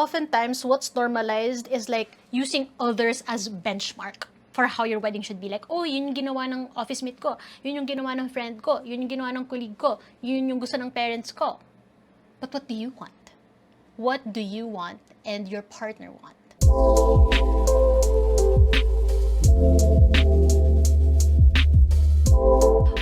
oftentimes what's normalized is like using others as benchmark for how your wedding should be. Like, oh, yun yung ginawa ng office mate ko, yun yung ginawa ng friend ko, yun yung ginawa ng colleague ko, yun yung gusto ng parents ko. But what do you want? What do you want and your partner want?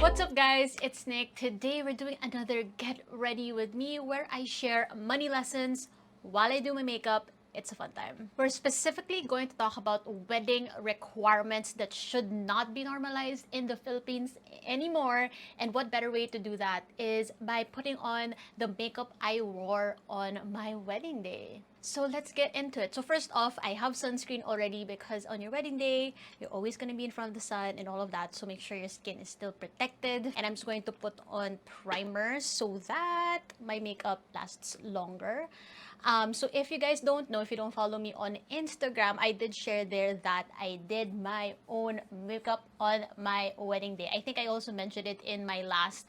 What's up guys, it's Nick. Today we're doing another Get Ready With Me where I share money lessons while I do my makeup. It's a fun time. We're specifically going to talk about wedding requirements that should not be normalized in the Philippines anymore. And what better way to do that is by putting on the makeup I wore on my wedding day. So let's get into it. So first off, I have sunscreen already because on your wedding day, you're always going to be in front of the sun and all of that. So make sure your skin is still protected. And I'm just going to put on primer so that my makeup lasts longer. So if you guys don't know, if you don't follow me on Instagram, I did share there that I did my own makeup on my wedding day. I think I also mentioned it in my last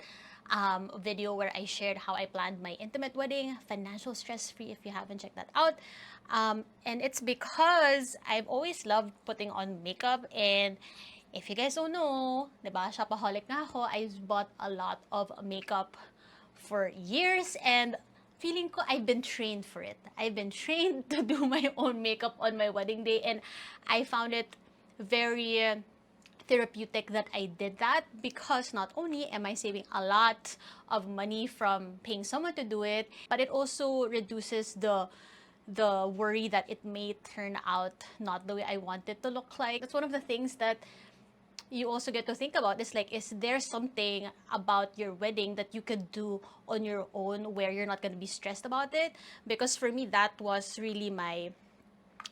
video where I shared how I planned my intimate wedding, financial stress-free if you haven't checked that out. And it's because I've always loved putting on makeup, and if you guys don't know, diba, shopaholic na ako, I bought a lot of makeup for years, and feeling ko I've been trained for it. I've been trained to do my own makeup on my wedding day, and I found it very therapeutic that I did that, because not only am I saving a lot of money from paying someone to do it, but it also reduces the worry that it may turn out not the way I want it to look like. That's one of the things that you also get to think about, is like, is there something about your wedding that you could do on your own where you're not going to be stressed about it? Because for me, that was really my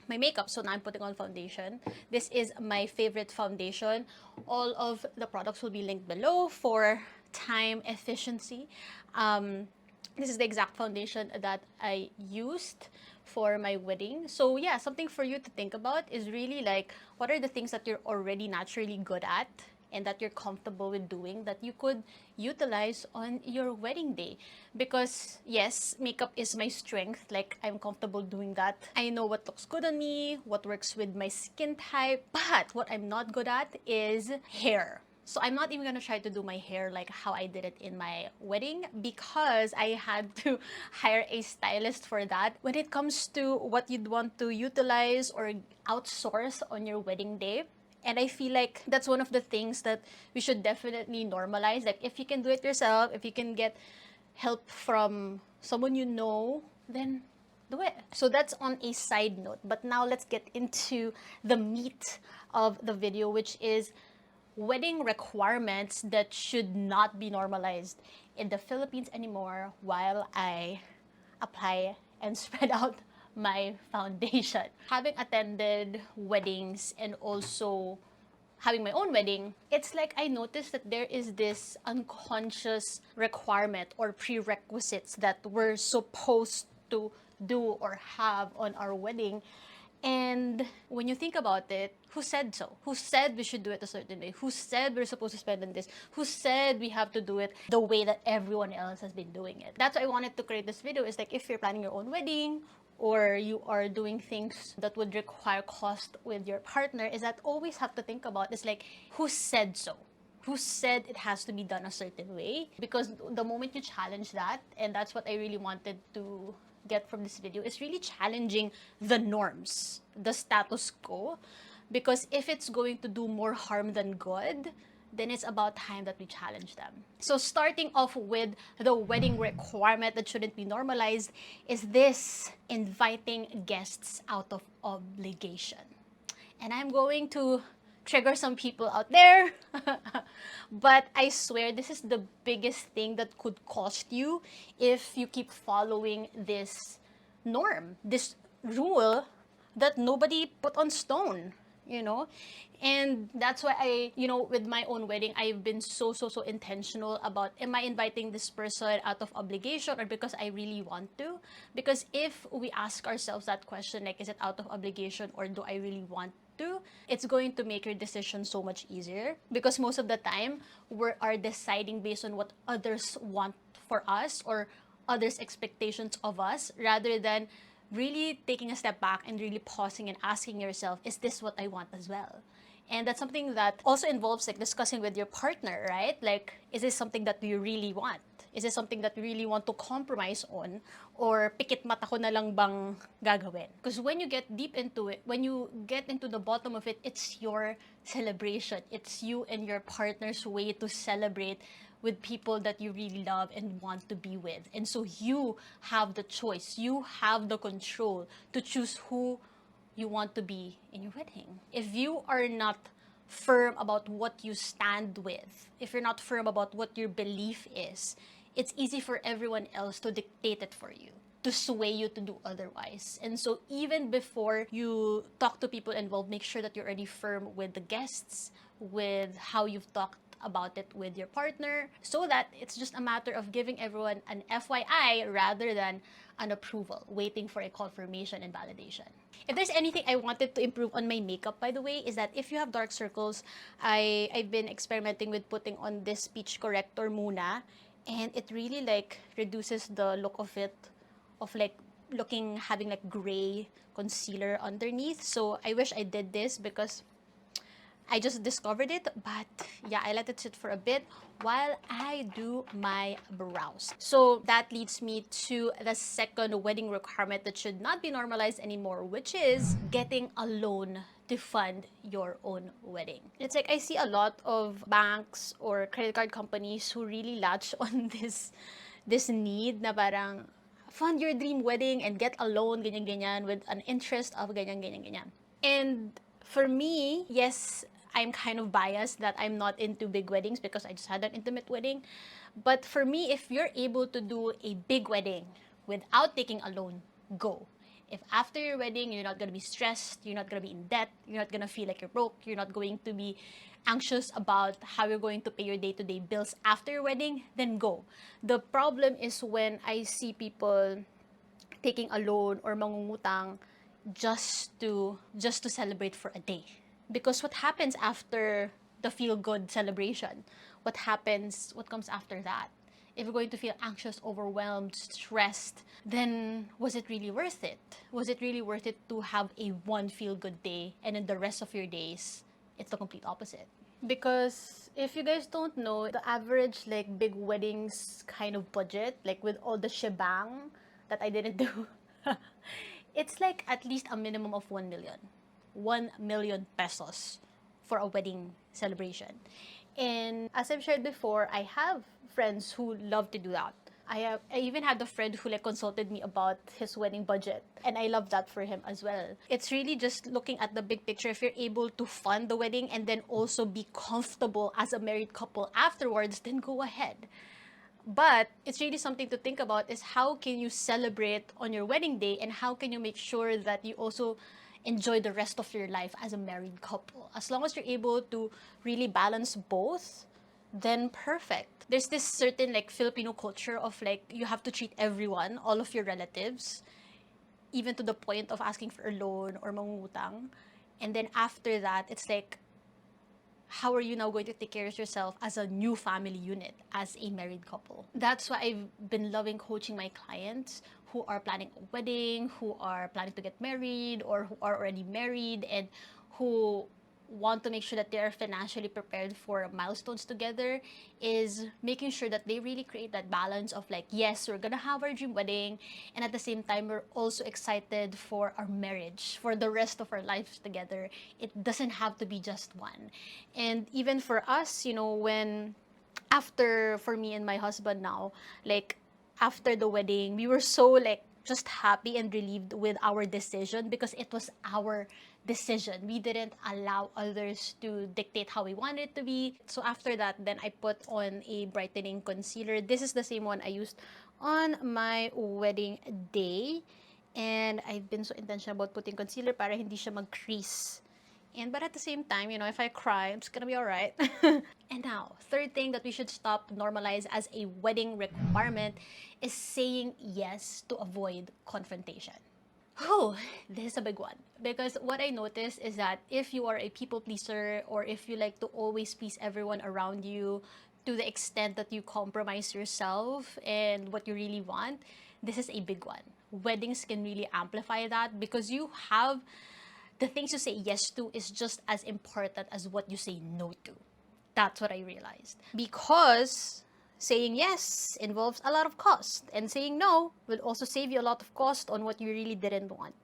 makeup. So now I'm putting on foundation. This is my favorite foundation. All of the products will be linked below for time efficiency. This is the exact foundation that I used for my wedding. So yeah, something for you to think about is really like, what are the things that you're already naturally good at and that you're comfortable with doing that you could utilize on your wedding day? Because yes, makeup is my strength. Like, I'm comfortable doing that. I know what looks good on me, what works with my skin type, but what I'm not good at is hair. So I'm not even gonna try to do my hair like how I did it in my wedding, because I had to hire a stylist for that. When it comes to what you'd want to utilize or outsource on your wedding day, and I feel like that's one of the things that we should definitely normalize. Like, if you can do it yourself, if you can get help from someone you know, then do it. So that's on a side note. But now let's get into the meat of the video, which is wedding requirements that should not be normalized in the Philippines anymore while I apply and spread out my foundation. Having attended weddings and also having my own wedding, it's like I noticed that there is this unconscious requirement or prerequisites that we're supposed to do or have on our wedding. And when you think about it, who said so? Who said we should do it a certain way? Who said we're supposed to spend on this? Who said we have to do it the way that everyone else has been doing it? That's why I wanted to create this video. Is like, if you're planning your own wedding, or you are doing things that would require cost with your partner, is that always have to think about is like, who said so? Who said it has to be done a certain way? Because the moment you challenge that, and that's what I really wanted to get from this video, is really challenging the norms, the status quo. Because if it's going to do more harm than good, then it's about time that we challenge them. So starting off with the wedding requirement that shouldn't be normalized is this: inviting guests out of obligation. And I'm going to trigger some people out there, but I swear this is the biggest thing that could cost you if you keep following this norm, this rule that nobody put on stone, you know? And that's why I, with my own wedding, I've been so intentional about, am I inviting this person out of obligation or because I really want to? Because if we ask ourselves that question, like, is it out of obligation or do I really want to, it's going to make your decision so much easier, because most of the time we are deciding based on what others want for us or others' expectations of us, rather than really taking a step back and really pausing and asking yourself, is this what I want as well? And that's something that also involves like discussing with your partner, right? Like, is this something that you really want? Is this something that you really want to compromise on? Or pikit mata ko na lang bang gagawin? Because when you get deep into it, when you get into the bottom of it, it's your celebration. It's you and your partner's way to celebrate with people that you really love and want to be with. And so you have the choice, you have the control to choose who you want to be in your wedding. If you are not firm about what you stand with, if you're not firm about what your belief is, it's easy for everyone else to dictate it for you, to sway you to do otherwise. And so even before you talk to people involved, make sure that you're already firm with the guests, with how you've talked about it with your partner, so that it's just a matter of giving everyone an FYI rather than an approval, waiting for a confirmation and validation. If there's anything I wanted to improve on my makeup, by the way, is that if you have dark circles, I've been experimenting with putting on this speech corrector muna, and it really like reduces the look of it, of like having like gray concealer underneath. So I wish I did this because I just discovered it, but yeah, I let it sit for a bit while I do my brows. So that leads me to the second wedding requirement that should not be normalized anymore, which is getting a loan to fund your own wedding. It's like I see a lot of banks or credit card companies who really latch on this need na parang fund your dream wedding and get a loan, ganyan-ganyan, with an interest of ganyan-ganyan-ganyan. And for me, yes, I'm kind of biased that I'm not into big weddings because I just had an intimate wedding. But for me, if you're able to do a big wedding without taking a loan, go. If after your wedding, you're not going to be stressed, you're not going to be in debt, you're not going to feel like you're broke, you're not going to be anxious about how you're going to pay your day-to-day bills after your wedding, then go. The problem is when I see people taking a loan or mangungutang just to celebrate for a day. Because what happens after the feel good celebration? What comes after that? If you're going to feel anxious, overwhelmed, stressed, then was it really worth it? Was it really worth it to have a one feel good day and then the rest of your days it's the complete opposite? Because if you guys don't know, the average like big weddings kind of budget, like with all the shebang that I didn't do, it's like at least a minimum of 1 million. 1 million pesos for a wedding celebration. And as I've shared before, I have friends who love to do that. I even had a friend who like consulted me about his wedding budget, and I love that for him as well. It's really just looking at the big picture. If you're able to fund the wedding and then also be comfortable as a married couple afterwards, then go ahead. But it's really something to think about is how can you celebrate on your wedding day and how can you make sure that you also enjoy the rest of your life as a married couple. As long as you're able to really balance both, then perfect. There's this certain like Filipino culture of like you have to treat everyone, all of your relatives, even to the point of asking for a loan or mangungutang. And then after that, it's like, how are you now going to take care of yourself as a new family unit, as a married couple? That's why I've been loving coaching my clients who are planning a wedding, who are planning to get married, or who are already married, and who want to make sure that they are financially prepared for milestones together, is making sure that they really create that balance of like, yes, we're gonna have our dream wedding, and at the same time we're also excited for our marriage, for the rest of our lives together. It doesn't have to be just one. And even for us, when after, for me and my husband now, like after the wedding, we were so like just happy and relieved with our decision because it was our decision. We didn't allow others to dictate how we wanted it to be. So after that, then I put on a brightening concealer. This is the same one I used on my wedding day. And I've been so intentional about putting concealer para hindi siya mag-crease. But at the same time, if I cry, I'm just gonna be alright. And now, third thing that we should stop normalize as a wedding requirement is saying yes to avoid confrontation. Oh, this is a big one. Because what I noticed is that if you are a people pleaser or if you like to always please everyone around you to the extent that you compromise yourself and what you really want, this is a big one. weddings can really amplify that, because you have the things you say yes to is just as important as what you say no to. That's what I realized. Because saying yes involves a lot of cost, and saying no will also save you a lot of cost on what you really didn't want.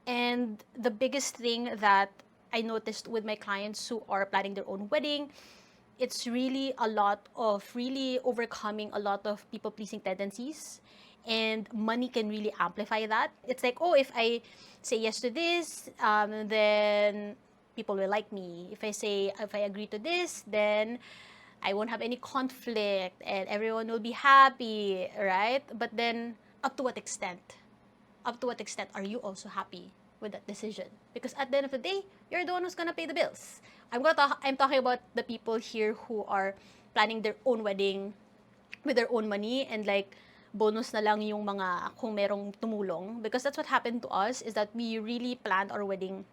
And the biggest thing that I noticed with my clients who are planning their own wedding, it's really a lot of really overcoming a lot of people pleasing tendencies, and money can really amplify that. It's like, oh, if I say yes to this, then people will like me. If I agree to this, then I won't have any conflict and everyone will be happy, right? But then, up to what extent? Up to what extent are you also happy with that decision? Because at the end of the day, you're the one who's gonna pay the bills. I'm talking about the people here who are planning their own wedding with their own money, and like bonus na lang yung mga kung merong tumulong, because that's what happened to us, is that we really planned our wedding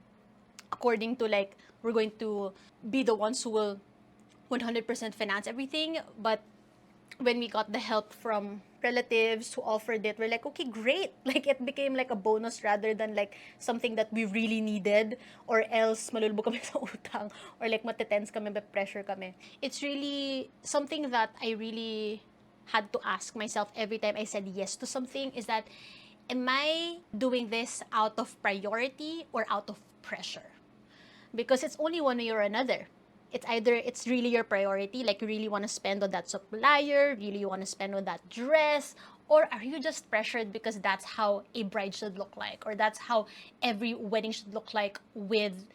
according to like we're going to be the ones who will 100% finance everything. But when we got the help from relatives who offered it, we're like, okay, great. Like, it became like a bonus rather than like something that we really needed, or else malulubog kami sa utang, or like matetense kami, pressure kami. It's really something that I really had to ask myself every time I said yes to something, is that, am I doing this out of priority or out of pressure? Because it's only one way or another. It's either it's really your priority, like you really want to spend on that supplier, really you want to spend on that dress, or are you just pressured because that's how a bride should look like, or that's how every wedding should look like with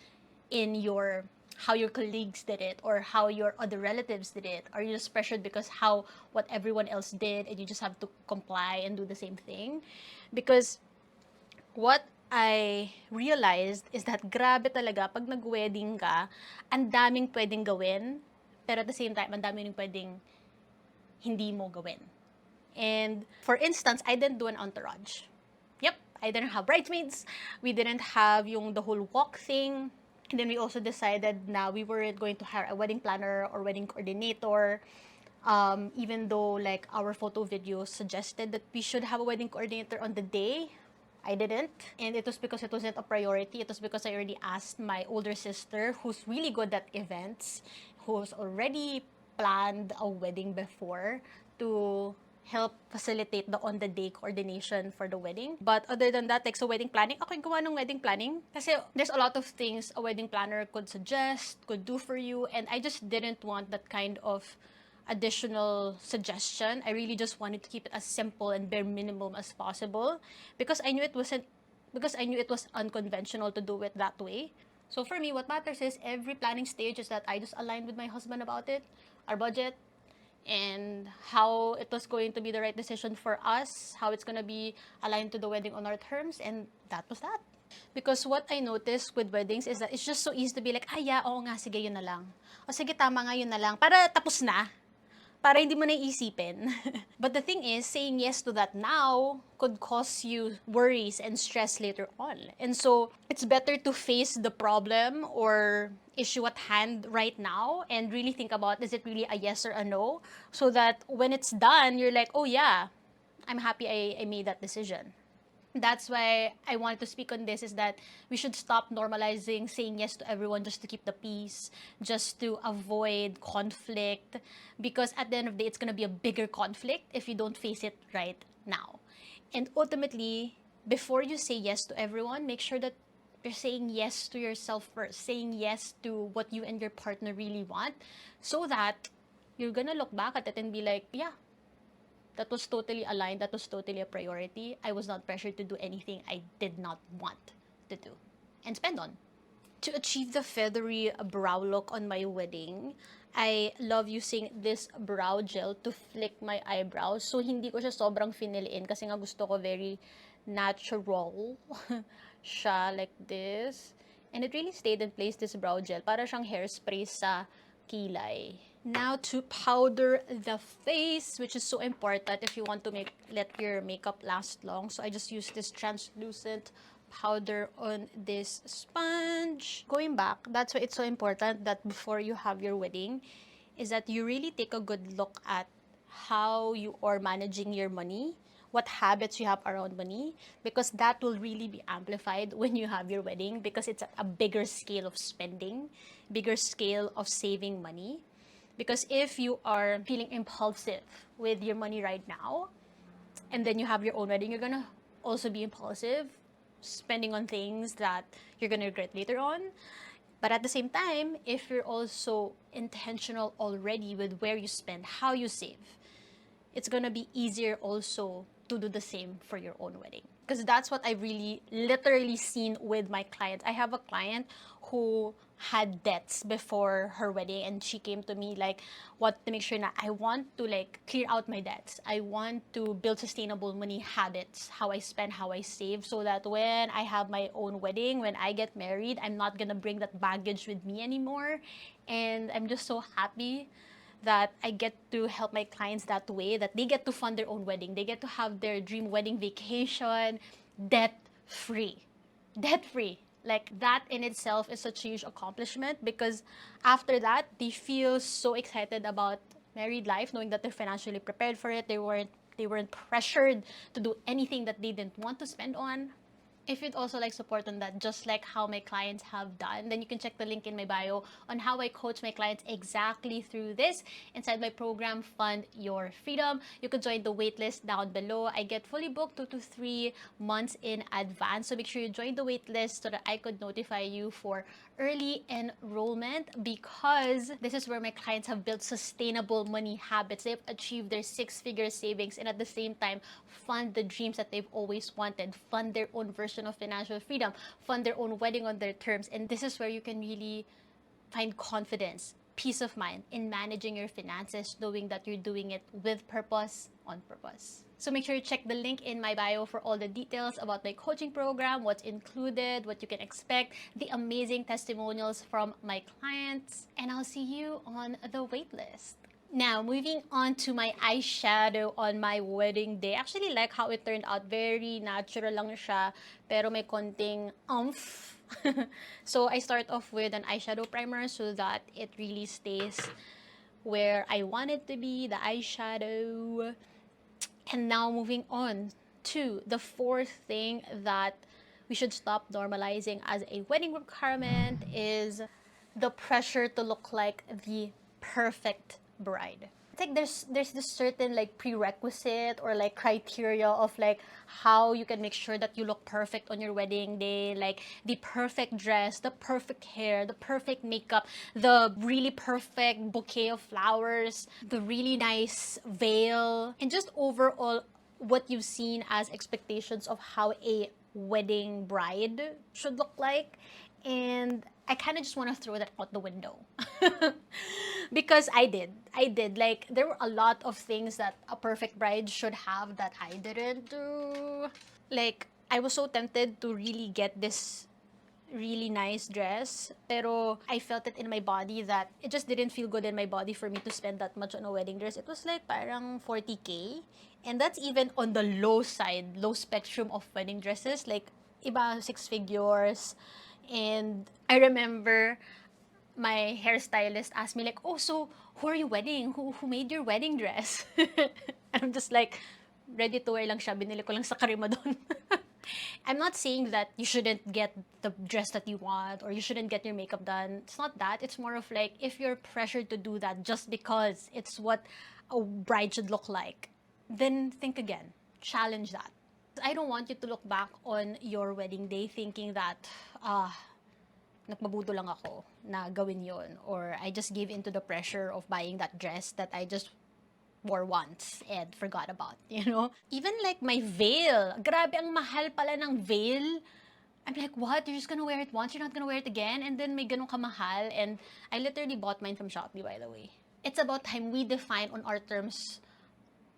in your how your colleagues did it, or how your other relatives did it? Are you just pressured because how what everyone else did and you just have to comply and do the same thing? Because what I realized is that grabe talaga pag nag-wedding ka, ang daming pwedeng gawin, pero at the same time, ang daming pwedeng hindi mo gawin. And for instance, I didn't do an entourage. Yep, I didn't have bridesmaids. We didn't have yung the whole walk thing. And then we also decided na we weren't going to hire a wedding planner or wedding coordinator. Even though like our photo videos suggested that we should have a wedding coordinator on the day, I didn't. And it was because it wasn't a priority. It was because I already asked my older sister, who's really good at events, who's already planned a wedding before, to help facilitate the on-the-day coordination for the wedding. But other than that, like sa wedding planning, ako yung gawa ng wedding planning. Kasi there's a lot of things a wedding planner could suggest, could do for you, and I just didn't want that kind of additional suggestion. I really just wanted to keep it as simple and bare minimum as possible, because I knew it was unconventional to do it that way. So for me, what matters is every planning stage is that I just aligned with my husband about it, our budget, and how it was going to be the right decision for us, how it's going to be aligned to the wedding on our terms, and that was that. Because what I noticed with weddings is that it's just so easy to be like, yeah, oo nga, sige, yun na lang. O sige, tama nga, yun na lang. Para tapos na. Para hindi mo na iisipin. But the thing is, saying yes to that now could cause you worries and stress later on. And so, it's better to face the problem or issue at hand right now and really think about, is it really a yes or a no? So that when it's done, you're like, oh yeah, I'm happy I made that decision. That's why I wanted to speak on this, is that we should stop normalizing saying yes to everyone just to keep the peace, just to avoid conflict, because at the end of the day, it's going to be a bigger conflict if you don't face it right now. And ultimately, before you say yes to everyone, make sure that you're saying yes to yourself first, saying yes to what you and your partner really want, so that you're going to look back at it and be like, yeah, that was totally aligned, that was totally a priority. I was not pressured to do anything I did not want to do and spend on. To achieve the feathery brow look on my wedding, I love using this brow gel to flick my eyebrows. So, hindi ko siya sobrang finil-in kasi nga gusto ko very natural siya, like this. And it really stayed in place, this brow gel. Para siyang hairspray sa kilay. Now to powder the face, which is so important if you want to let your makeup last long. So I just use this translucent powder on this sponge. Going back, that's why it's so important that before you have your wedding, is that you really take a good look at how you are managing your money, what habits you have around money, because that will really be amplified when you have your wedding, because it's a bigger scale of spending, bigger scale of saving money. Because if you are feeling impulsive with your money right now, and then you have your own wedding, you're gonna also be impulsive, spending on things that you're gonna regret later on. But at the same time, if you're also intentional already with where you spend, how you save, it's gonna be easier also to do the same for your own wedding. Because that's what I've really literally seen with my clients. I have a client who had debts before her wedding, and she came to me like, what to make sure that I want to like clear out my debts. I want to build sustainable money habits, how I spend, how I save, so that when I have my own wedding, when I get married, I'm not gonna bring that baggage with me anymore. And I'm just so happy that I get to help my clients that way, that they get to fund their own wedding. They get to have their dream wedding vacation debt free. Debt free. Like that in itself is such a huge accomplishment, because after that, they feel so excited about married life, knowing that they're financially prepared for it. They weren't pressured to do anything that they didn't want to spend on. If you'd also like support on that, just like how my clients have done, then you can check the link in my bio on how I coach my clients exactly through this inside my program, Fund Your Freedom. You can join the waitlist down below. I get fully booked 2 to 3 months in advance. So make sure you join the waitlist so that I could notify you for early enrollment, because this is where my clients have built sustainable money habits. They've achieved their six-figure savings, and at the same time fund the dreams that they've always wanted, fund their own version of financial freedom, fund their own wedding on their terms. And this is where you can really find confidence, peace of mind in managing your finances, knowing that you're doing it with purpose, on purpose. So make sure you check the link in my bio for all the details about my coaching program, what's included, what you can expect, the amazing testimonials from my clients, and I'll see you on the waitlist. Now, moving on to my eyeshadow on my wedding day. Actually, like how it turned out. Very natural lang siya, pero may konting oomph. So, I start off with an eyeshadow primer so that it really stays where I want it to be, the eyeshadow. And now, moving on to the fourth thing that we should stop normalizing as a wedding requirement is the pressure to look like the perfect bride. I think there's this certain like prerequisite or like criteria of like how you can make sure that you look perfect on your wedding day, like the perfect dress, the perfect hair, the perfect makeup, the really perfect bouquet of flowers, the really nice veil, and just overall what you've seen as expectations of how a wedding bride should look like. And I kind of just want to throw that out the window. Because I did like, there were a lot of things that a perfect bride should have that I didn't do. Like, I was so tempted to really get this really nice dress, pero I felt it in my body that it just didn't feel good in my body for me to spend that much on a wedding dress. It was like parang 40K, and that's even on the low side, low spectrum of wedding dresses, like iba six figures. And I remember my hairstylist asked me like, oh, so who are you wedding? Who made your wedding dress? And I'm just like, ready to wear lang siya. Binili ko lang sa Karima doon. I'm not saying that you shouldn't get the dress that you want or you shouldn't get your makeup done. It's not that. It's more of like, if you're pressured to do that just because it's what a bride should look like, then think again. Challenge that. I don't want you to look back on your wedding day thinking that, nagmabudo lang ako na gawin yon, or I just gave into the pressure of buying that dress that I just wore once and forgot about, you know? Even like my veil. Grabe, ang mahal pala ng veil. I'm like, what? You're just gonna wear it once? You're not gonna wear it again? And then may ganun kamahal. And I literally bought mine from Shopee, by the way. It's about time we define on our terms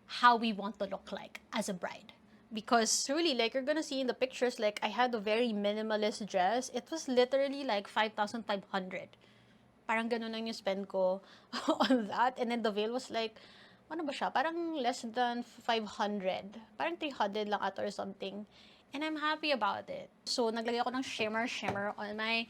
how we want to look like as a bride. Because truly, like you're gonna see in the pictures, like I had a very minimalist dress. It was literally like 5,500. Parang ganun lang yung spend ko on that. And then the veil was like, ano ba siya? Parang less than 500. Parang 300 lang ata or something. And I'm happy about it. So, naglagay ako ng shimmer on my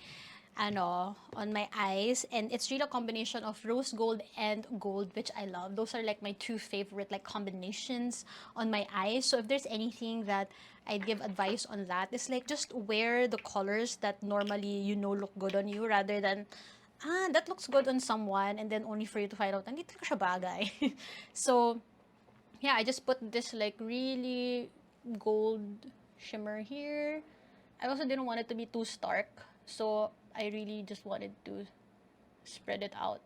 on my eyes, and it's really a combination of rose gold and gold, which I love. Those are like my two favorite like combinations on my eyes. So if there's anything that I'd give advice on that, it's like just wear the colors that normally look good on you, rather than that looks good on someone, and then only for you to find out hindi talaga siya bagay. So yeah, I just put this like really gold shimmer here. I also didn't want it to be too stark, so I really just wanted to spread it out.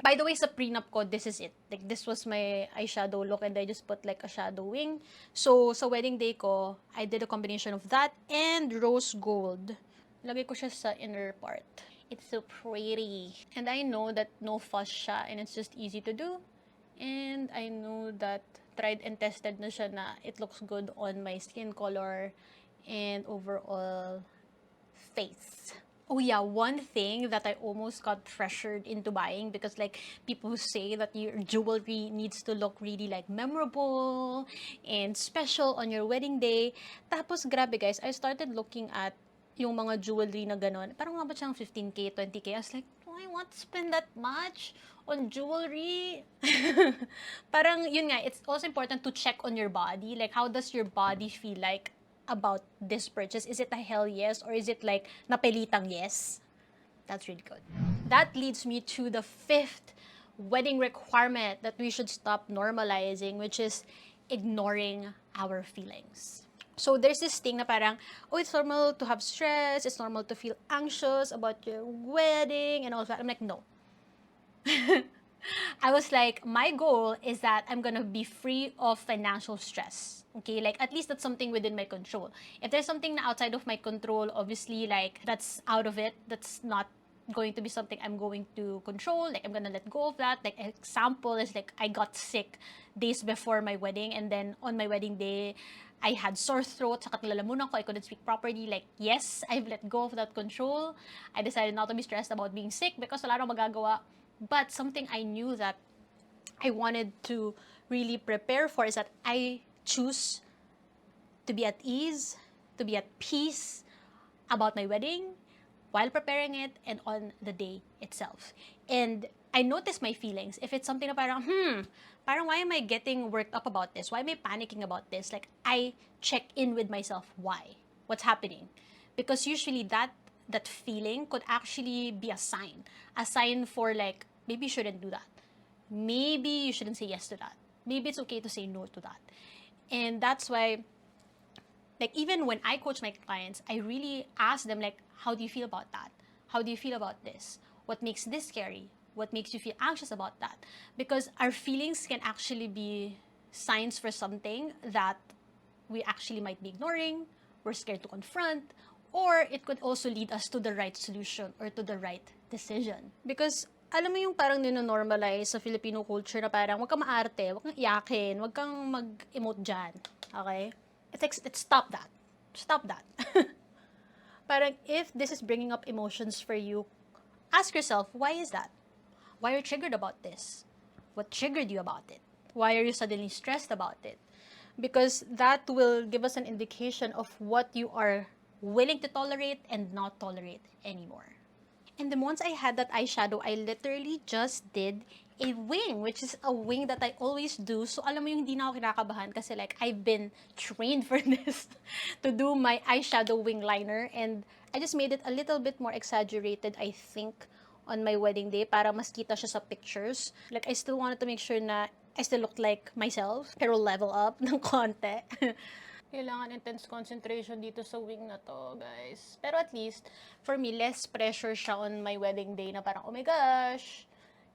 By the way, sa prenup ko, this is it. Like, this was my eyeshadow look, and I just put like a shadowing. So, sa wedding day ko, I did a combination of that and rose gold. Lagay ko siya sa inner part. It's so pretty. And I know that no fuss siya, and it's just easy to do. And I know that tried and tested na siya na it looks good on my skin color and overall face. Oh yeah, one thing that I almost got pressured into buying, because like people say that your jewelry needs to look really like memorable and special on your wedding day. Tapos grabe guys, I started looking at yung mga jewelry na ganon. Parang nga ba siyang 15K, 20K? I was like, do I want to spend that much on jewelry? Parang yun nga, it's also important to check on your body. Like, how does your body feel like about this purchase? Is it a hell yes, or is it like napilitang yes? That's really good. That leads me to the fifth wedding requirement that we should stop normalizing, which is ignoring our feelings. So there's this thing na parang, oh, it's normal to have stress, it's normal to feel anxious about your wedding and all that. I'm like, no. I was like, my goal is that I'm gonna be free of financial stress. Okay, like at least that's something within my control. If there's something outside of my control, obviously, like that's out of it. That's not going to be something I'm going to control. Like, I'm gonna let go of that. Like, example is like I got sick days before my wedding, and then on my wedding day, I had sore throat, saka nilalamunan ko, I couldn't speak properly. Like, yes, I've let go of that control. I decided not to be stressed about being sick because wala akong magagawa. But something I knew that I wanted to really prepare for is that I choose to be at ease, to be at peace about my wedding while preparing it and on the day itself. And I notice my feelings. If it's something na parang, parang why am I getting worked up about this? Why am I panicking about this? Like, I check in with myself. Why? What's happening? Because usually that feeling could actually be a sign for like, maybe you shouldn't do that. Maybe you shouldn't say yes to that. Maybe it's okay to say no to that. And that's why, like, even when I coach my clients, I really ask them, like, how do you feel about that? How do you feel about this? What makes this scary? What makes you feel anxious about that? Because our feelings can actually be signs for something that we actually might be ignoring, we're scared to confront, or it could also lead us to the right solution or to the right decision. Because alam mo yung parang nino-normalize sa Filipino culture na parang wag kang maarte, wag kang iyakin, wag kang mag-emote dyan. Okay? It's stop that. Stop that. Parang if this is bringing up emotions for you, ask yourself, why is that? Why are you triggered about this? What triggered you about it? Why are you suddenly stressed about it? Because that will give us an indication of what you are willing to tolerate and not tolerate anymore. And then once I had that eyeshadow, I literally just did a wing, which is a wing that I always do. So alam mo yung hindi na ako kinakabahan kasi like I've been trained for this to do my eyeshadow wing liner, and I just made it a little bit more exaggerated, I think, on my wedding day para mas kita siya sa pictures. Like, I still wanted to make sure na I still looked like myself, pero level up ng konti. Kailangan intense concentration dito sa wing na to, guys. Pero at least, for me, less pressure siya on my wedding day na parang, oh my gosh,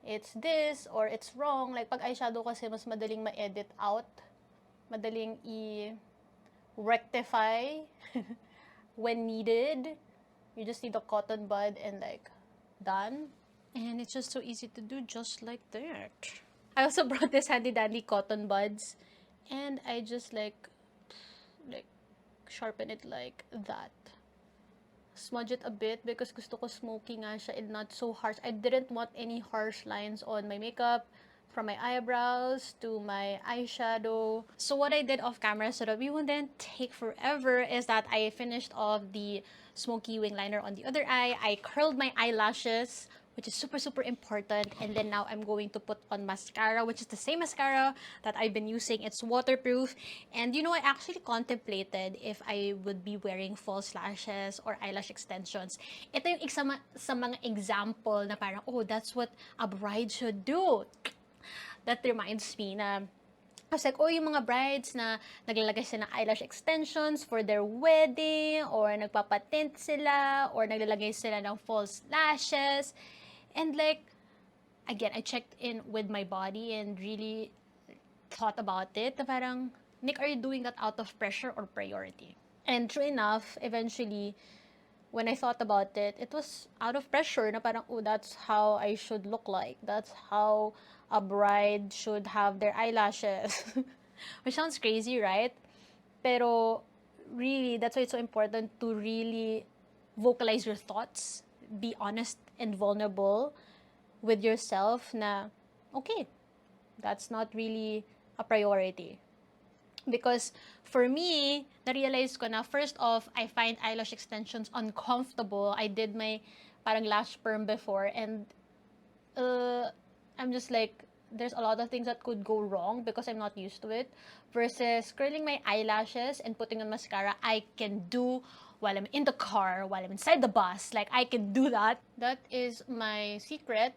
it's this or it's wrong. Like, pag eyeshadow kasi, mas madaling ma-edit out. Madaling i-rectify when needed. You just need a cotton bud and like, done. And it's just so easy to do just like that. I also brought this handy-dandy cotton buds. And I just like sharpen it like that. Smudge it a bit because gusto ko smoky nga siya and not so harsh. I didn't want any harsh lines on my makeup from my eyebrows to my eyeshadow. So what I did off camera so that we wouldn't take forever is that I finished off the smoky wing liner on the other eye. I curled my eyelashes, which is super, super important. And then now I'm going to put on mascara, which is the same mascara that I've been using. It's waterproof. And you know, I actually contemplated if I would be wearing false lashes or eyelash extensions. Ito yung isa sa mga example na parang, oh, that's what a bride should do. That reminds me na I was like, oh, yung mga brides na naglalagay sila ng eyelash extensions for their wedding, or nagpapatint sila, or naglalagay sila ng false lashes. And like, again, I checked in with my body and really thought about it. Na parang, Nick, are you doing that out of pressure or priority? And true enough, eventually, when I thought about it, it was out of pressure na parang, oh, that's how I should look like. That's how a bride should have their eyelashes. Which sounds crazy, right? Pero really, that's why it's so important to really vocalize your thoughts, be honest and vulnerable with yourself na, okay, that's not really a priority. Because for me, na-realize ko na, first off, I find eyelash extensions uncomfortable. I did my parang lash perm before, and I'm just like, there's a lot of things that could go wrong because I'm not used to it. Versus curling my eyelashes and putting on mascara, I can do while I'm in the car, while I'm inside the bus. Like, I can do that. That is my secret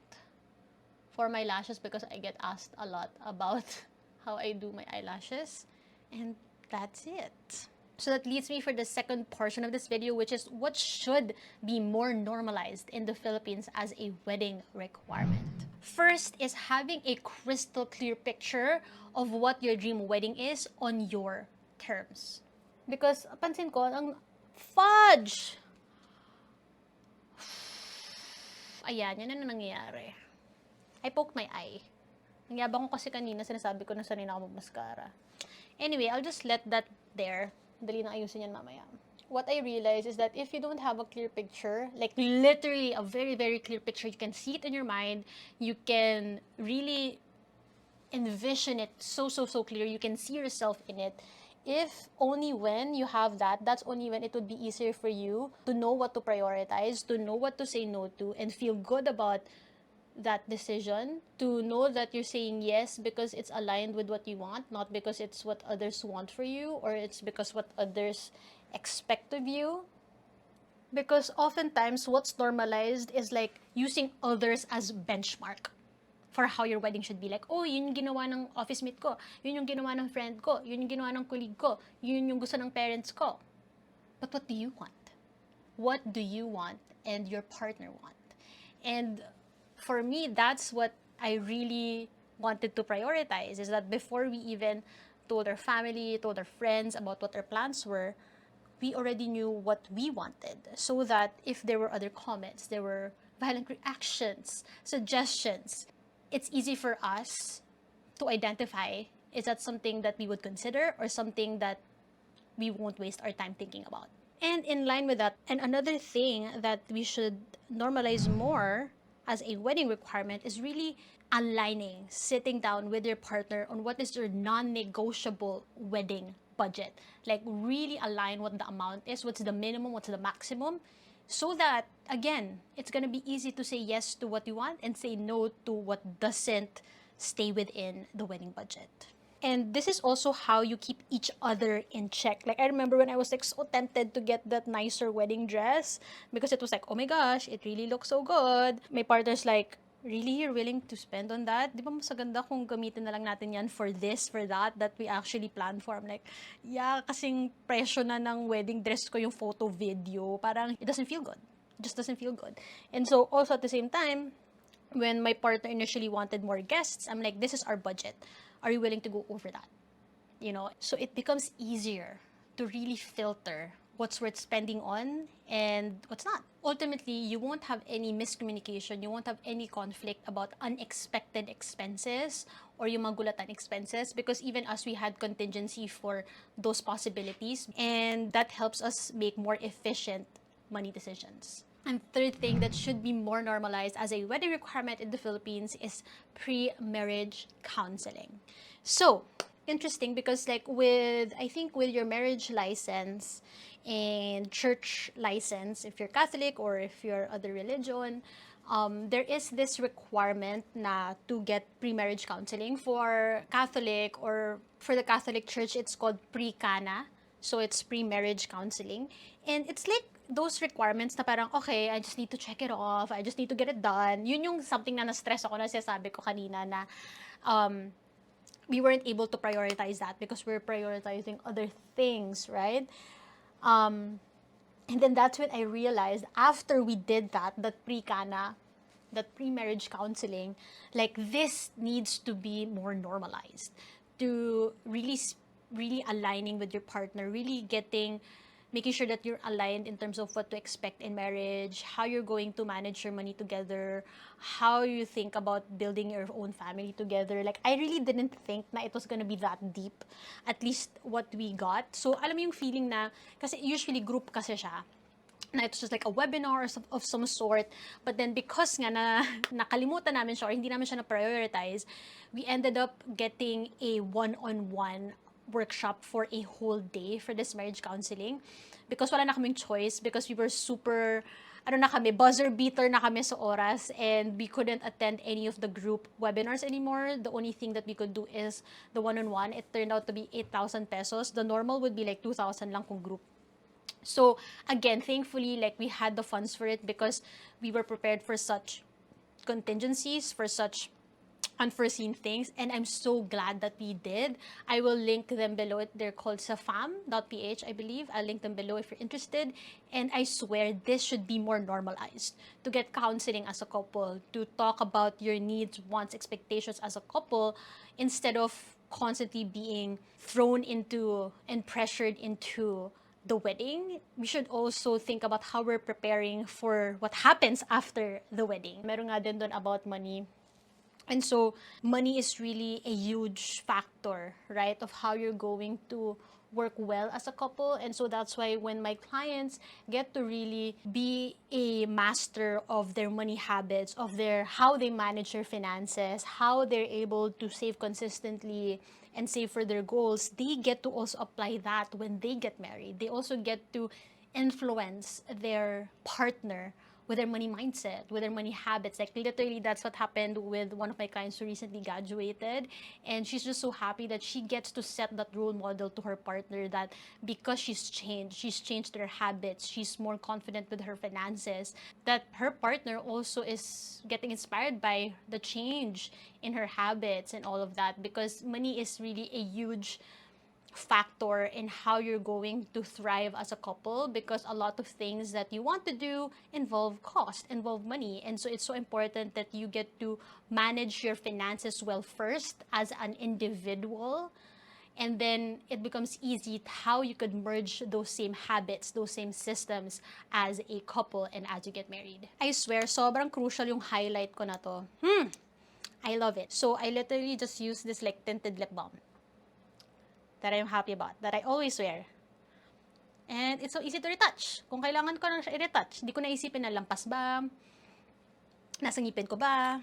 for my lashes because I get asked a lot about how I do my eyelashes. And that's it. So that leads me for the second portion of this video, which is what should be more normalized in the Philippines as a wedding requirement. First is having a crystal clear picture of what your dream wedding is on your terms. Because pansin ko, ang fudge! Ayan, yan na nangyayari. I poked my eye. Nangyabang ko kasi kanina, sinasabi ko na sanay na ako mag-mascara. Anyway, I'll just let that there. Dali na ayusin yan mamaya. What I realized is that if you don't have a clear picture, like literally a very, very clear picture, you can see it in your mind, you can really envision it so clear, you can see yourself in it. If only when you have that, that's only when it would be easier for you to know what to prioritize, to know what to say no to, and feel good about that decision, to know that you're saying yes because it's aligned with what you want, not because it's what others want for you or it's because what others expect of you. Because oftentimes what's normalized is like using others as benchmark for how your wedding should be. Like, oh, yun yung ginawa ng office mate ko, yun yung ginawa ng friend ko, yun yung ginawa ng colleague ko, yun yung gusto ng parents ko. But what do you want? What do you want and your partner want? And for me, that's what I really wanted to prioritize, is that before we even told our family, told our friends about what our plans were, we already knew what we wanted, so that if there were other comments, there were violent reactions, suggestions, it's easy for us to identify, is that something that we would consider or something that we won't waste our time thinking about. And in line with that, and another thing that we should normalize more as a wedding requirement is really aligning, sitting down with your partner on what is your non-negotiable wedding budget. Like, really align what the amount is, what's the minimum, what's the maximum, so that, again, it's gonna be easy to say yes to what you want and say no to what doesn't stay within the wedding budget. And this is also how you keep each other in check. Like, I remember when I was like so tempted to get that nicer wedding dress because it was like, oh my gosh, it really looks so good. My partner's like, really, you're willing to spend on that? Di ba mas maganda kung gamitin na lang natin yan for this, for that we actually planned for? I'm like, yeah, kasing presyo na ng wedding dress ko yung photo video. Parang it doesn't feel good. It just doesn't feel good. And so also at the same time, when my partner initially wanted more guests, I'm like, this is our budget. Are you willing to go over that? You know, so it becomes easier to really filter what's worth spending on and what's not. Ultimately, you won't have any miscommunication, you won't have any conflict about unexpected expenses or yung magulatan expenses, because even us, we had contingency for those possibilities, and that helps us make more efficient money decisions. And third thing that should be more normalized as a wedding requirement in the Philippines is pre-marriage counseling. So, interesting because like I think with your marriage license and church license, if you're Catholic or if you're other religion, there is this requirement na to get pre-marriage counseling. For Catholic or for the Catholic Church, it's called pre-cana. So it's pre-marriage counseling. And it's like those requirements na parang, okay, I just need to check it off. I just need to get it done. Yun yung something na na-stress ako na sinasabi ko kanina na we weren't able to prioritize that because we're prioritizing other things, right? And then that's when I realized after we did that pre-cana, that pre-marriage counseling, like this needs to be more normalized to really aligning with your partner, really making sure that you're aligned in terms of what to expect in marriage, how you're going to manage your money together, how you think about building your own family together. Like, I really didn't think na it was gonna be that deep, at least what we got. So, alam mo yung feeling na, kasi usually group kasi siya, na it's just like a webinar of some sort. But then because nga na nakalimutan namin siya or hindi namin siya na-prioritize, we ended up getting a one-on-one workshop for a whole day for this marriage counseling because wala na kaming choice because we were super buzzer beater na kami sa oras and we couldn't attend any of the group webinars anymore. The only thing that we could do is the one-on-one. It turned out to be 8,000 pesos. The normal would be like 2,000 lang kung group. So again, thankfully, like we had the funds for it because we were prepared for such contingencies, for such unforeseen things, and I'm so glad that we did. I will link them below. They're called safam.ph, I believe. I'll link them below if you're interested. And I swear this should be more normalized to get counseling as a couple, to talk about your needs, wants, expectations as a couple instead of constantly being thrown into and pressured into the wedding. We should also think about how we're preparing for what happens after the wedding. Meron nga din doon about money. And so money is really a huge factor, right, of how you're going to work well as a couple. And so that's why when my clients get to really be a master of their money habits, of their how they manage their finances, how they're able to save consistently and save for their goals, they get to also apply that when they get married. They also get to influence their partner with their money mindset, with their money habits. Like literally that's what happened with one of my clients who recently graduated, and she's just so happy that she gets to set that role model to her partner, that because she's changed her habits, she's more confident with her finances, that her partner also is getting inspired by the change in her habits and all of that, because money is really a huge factor in how you're going to thrive as a couple, because a lot of things that you want to do involve cost, involve money. And so it's so important that you get to manage your finances well first as an individual, and then it becomes easy how you could merge those same habits, those same systems as a couple and as you get married. I swear, sobrang crucial yung highlight ko na to. I love it. So I literally just use this like tinted lip balm that I'm happy about, that I always wear. And it's so easy to retouch. Kung kailangan ko lang siya i-retouch, hindi ko naisipin na lampas ba, nasa ngipin ko ba,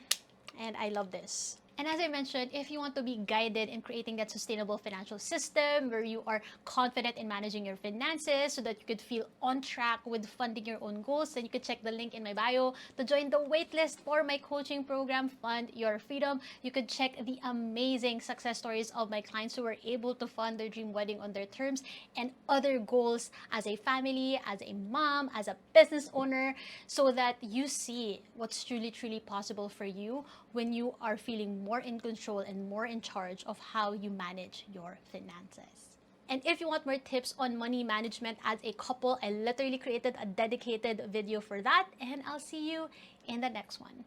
and I love this. And as I mentioned, if you want to be guided in creating that sustainable financial system where you are confident in managing your finances so that you could feel on track with funding your own goals, then you could check the link in my bio to join the waitlist for my coaching program, Fund Your Freedom. You could check the amazing success stories of my clients who were able to fund their dream wedding on their terms and other goals as a family, as a mom, as a business owner, so that you see what's truly, truly possible for you when you are feeling more in control and more in charge of how you manage your finances. And if you want more tips on money management as a couple, I literally created a dedicated video for that, and I'll see you in the next one.